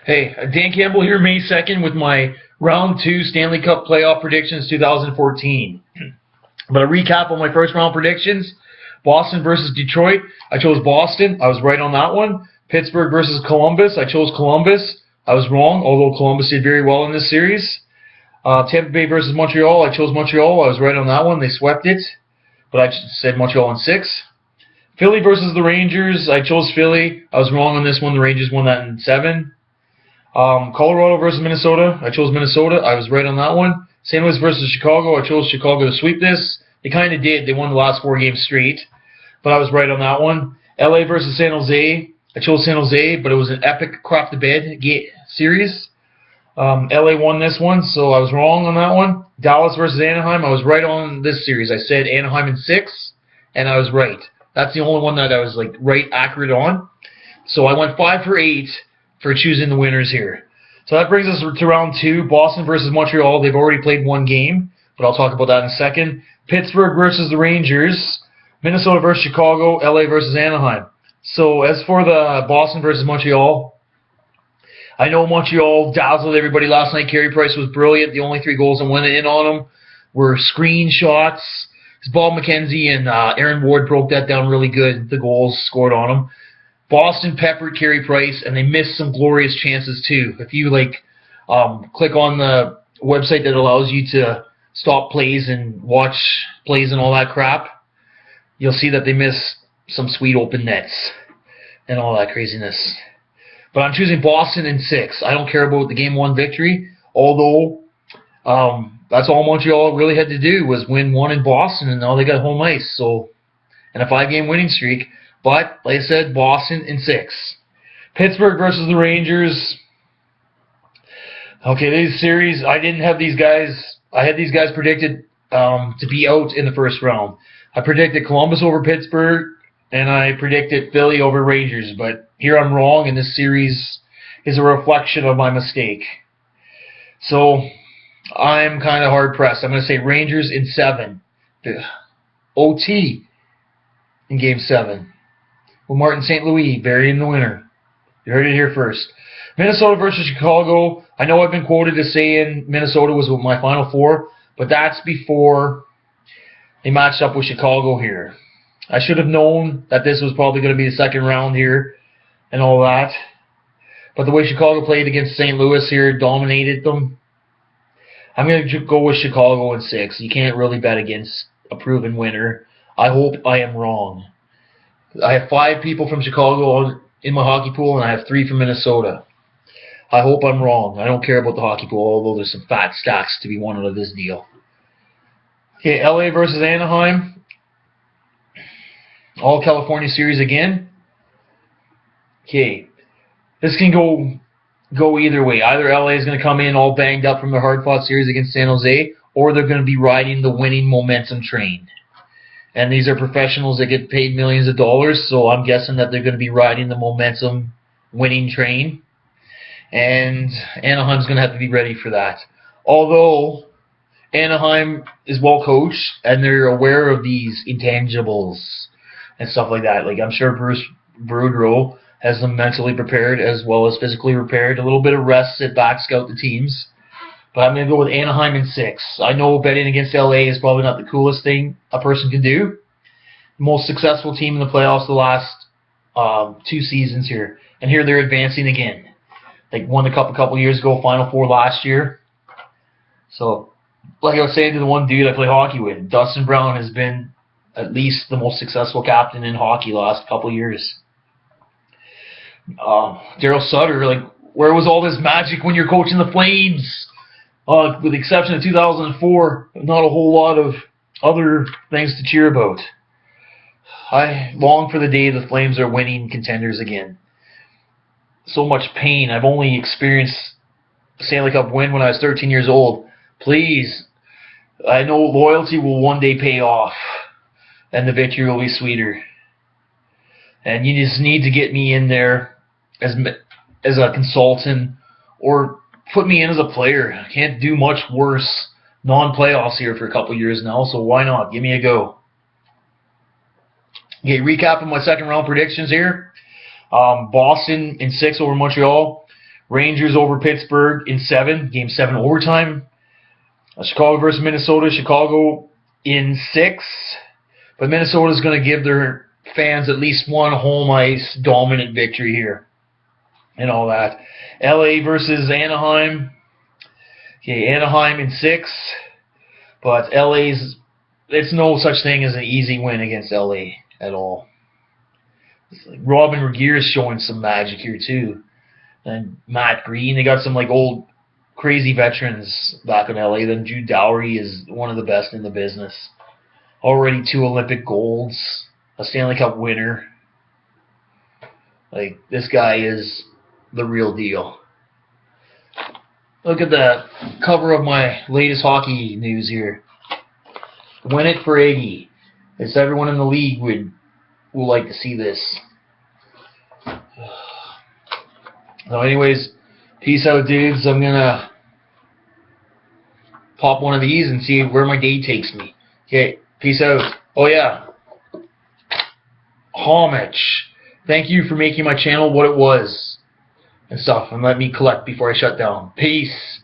Hey, Dan Campbell here, May 2nd, with my Round 2 Stanley Cup Playoff Predictions 2014. But a recap on my first round predictions. Boston versus Detroit. I chose Boston. I was right on that one. Pittsburgh versus Columbus. I chose Columbus. I was wrong, although Columbus did very well in this series. Tampa Bay versus Montreal. I chose Montreal. I was right on that one. They swept it. But I said Montreal in 6. Philly versus the Rangers. I chose Philly. I was wrong on this one. The Rangers won that in 7. Colorado versus Minnesota. I chose Minnesota. I was right on that one. St. Louis versus Chicago. I chose Chicago to sweep this. They kind of did. They won the last 4 games straight. But I was right on that one. LA versus San Jose. I chose San Jose, but it was an epic crap-to-bed series. LA won this one, so I was wrong on that one. Dallas versus Anaheim. I was right on this series. I said Anaheim in 6, and I was right. That's the only one that I was right accurate on. So I went 5 for 8 for choosing the winners here. So that brings us to round 2. Boston versus Montreal. They've already played 1 game, but I'll talk about that in a second. Pittsburgh versus the Rangers. Minnesota versus Chicago. LA versus Anaheim. So as for the Boston versus Montreal, I know Montreal dazzled everybody last night. Carey Price was brilliant. The only 3 goals that went in on him were screenshots. Bob McKenzie and Aaron Ward broke that down really good, the goals scored on him. Boston peppered Carey Price, and they missed some glorious chances too. If you click on the website that allows you to stop plays and watch plays and all that crap, you'll see that they missed some sweet open nets and all that craziness. But I'm choosing Boston in 6. I don't care about the Game 1 victory, although that's all Montreal really had to do was win 1 in Boston, and now they got home ice. So, and a 5-game winning streak. But, like I said, Boston in 6. Pittsburgh versus the Rangers. Okay, this series, I didn't have these guys. I had these guys predicted to be out in the first round. I predicted Columbus over Pittsburgh, and I predicted Philly over Rangers. But here I'm wrong, and this series is a reflection of my mistake. So, I'm kind of hard-pressed. I'm going to say Rangers in 7. OT in Game 7. Well, Martin St. Louis burying the winner. You heard it here first. Minnesota versus Chicago. I know I've been quoted as saying Minnesota was my Final 4, but that's before they matched up with Chicago here. I should have known that this was probably going to be the second round here and all that. But the way Chicago played against St. Louis here dominated them. I'm going to go with Chicago in 6. You can't really bet against a proven winner. I hope I am wrong. I have 5 people from Chicago in my hockey pool, and I have 3 from Minnesota. I hope I'm wrong. I don't care about the hockey pool, although there's some fat stacks to be won out of this deal. Okay, LA versus Anaheim. All California series again. Okay, this can go either way. Either LA is going to come in all banged up from their hard-fought series against San Jose, or they're going to be riding the winning momentum train. And these are professionals that get paid millions of dollars, so I'm guessing that they're going to be riding the momentum winning train. And Anaheim's going to have to be ready for that. Although Anaheim is well coached, and they're aware of these intangibles and stuff like that. I'm sure Bruce Boudreau has them mentally prepared as well as physically prepared. A little bit of rest, sit back, scout the teams. But I'm going to go with Anaheim in 6. I know betting against LA is probably not the coolest thing a person can do. The most successful team in the playoffs the last 2 seasons here. And here they're advancing again. They won the Cup a couple years ago, Final 4 last year. So, like I was saying to the one dude I play hockey with, Dustin Brown has been at least the most successful captain in hockey the last couple years. Daryl Sutter, where was all this magic when you're coaching the Flames? With the exception of 2004, not a whole lot of other things to cheer about. I long for the day the Flames are winning contenders again. So much pain. I've only experienced a Stanley Cup win when I was 13 years old. Please, I know loyalty will one day pay off, and the victory will be sweeter. And you just need to get me in there as a consultant, or put me in as a player. I can't do much worse non-playoffs here for a couple years now, so why not? Give me a go. Okay, recapping my second round predictions here. Boston in 6 over Montreal. Rangers over Pittsburgh in 7, Game 7 overtime. Chicago versus Minnesota. Chicago in 6. But Minnesota's going to give their fans at least one home ice dominant victory here. And all that. LA versus Anaheim. Okay, Anaheim in 6. But it's no such thing as an easy win against LA at all. Robin Regeer is showing some magic here too. And Matt Green, they got some like old crazy veterans back in LA. Then Jude Dowry is one of the best in the business. Already 2 Olympic golds, a Stanley Cup winner. Like, this guy is the real deal. Look at the cover of my latest hockey news here. Win it for Iggy. It's everyone in the league will like to see this. So anyways, peace out, dudes. I'm gonna pop one of these and see where my day takes me. Okay, peace out. Oh yeah, homage. Thank you for making my channel what it was and stuff, and let me collect before I shut down. Peace.